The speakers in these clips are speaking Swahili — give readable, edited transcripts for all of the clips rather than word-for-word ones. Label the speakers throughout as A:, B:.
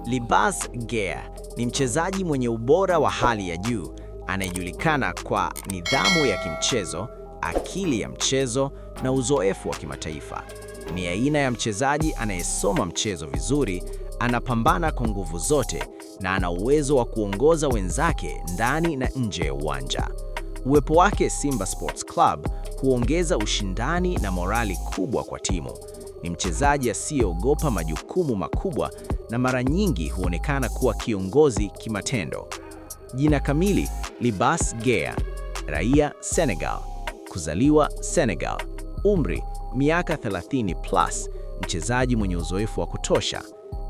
A: Libas Gea ni mchezaji mwenye ubora wa hali ya juu anayejulikana kwa nidhamu ya kimchezo, akili ya mchezo na uzoefu wa kimataifa. Ni aina ya mchezaji anayesoma mchezo vizuri, anapambana kwa nguvu zote na ana uwezo wa kuongoza wenzake ndani na nje ya uwanja. Uwepo wake Simba Sports Club huongeza ushindani na morali kubwa kwa timu. Ni mchezaji asiyeogopa majukumu makubwa na mara nyingi huonekana kuwa kiongozi kimatendo. Jina kamili: Libas Gea, raia Senegal, kuzaliwa Senegal, umri miaka 30+, mchezaji mwenye uzoefu wa kutosha.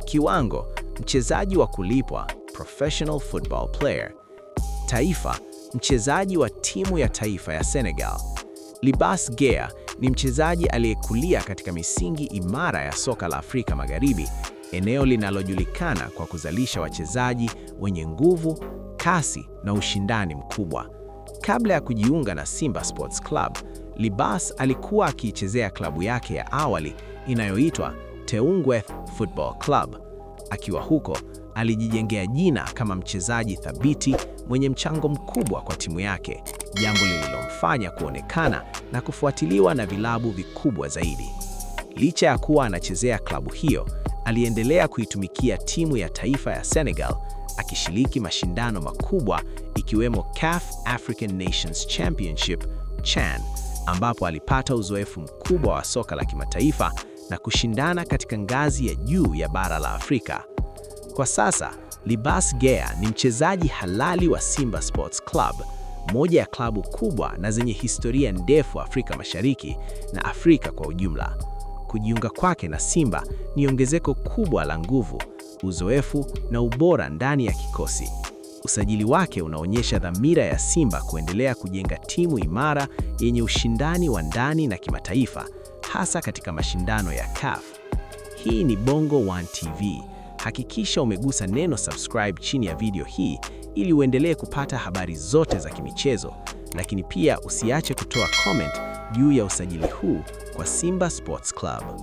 A: Kiwango: mchezaji wa kulipwa, professional football player. Taifa: mchezaji wa timu ya taifa ya Senegal. Libas Gea ni mchezaji aliyekulia katika misingi imara ya soka la Afrika Magharibi, eneo linalojulikana kwa kuzalisha wachezaji wenye nguvu, kasi na ushindani mkubwa. Kabla ya kujiunga na Simba Sports Club, Libas alikuwa akiichezea klabu yake ya awali inayoitwa Teungueth Football Club. Akiwa huko, alijijengea jina kama mchezaji thabiti mwenye mchango mkubwa kwa timu yake, jambo lililomfanya kuonekana na kufuatiliwa na vilabu vikubwa zaidi. Licha ya kuwa anachezea klabu hiyo, aliendelea kuitumikia timu ya taifa ya Senegal, akishiriki mashindano makubwa ikiwemo CAF African Nations Championship (CHAN), ambapo alipata uzoefu mkubwa wa soka la kimataifa na kushindana katika ngazi ya juu ya bara la Afrika. Kwa sasa, Libas Gea ni mchezaji halali wa Simba Sports Club, moja ya klabu kubwa na zenye historia ndefu Afrika Mashariki na Afrika kwa ujumla. Kujiunga kwake na Simba ni ongezeko kubwa la nguvu, uzoefu na ubora ndani ya kikosi. Usajili wake unaonyesha dhamira ya Simba kuendelea kujenga timu imara yenye ushindani wa ndani na kimataifa, hasa katika mashindano ya CAF. Hii ni Bongo 1 TV. Hakikisha umegusa neno subscribe chini ya video hii ili uendelee kupata habari zote za kimichezo, lakini pia usiache kutoa comment juu ya usajili huu kwa Simba Sports Club.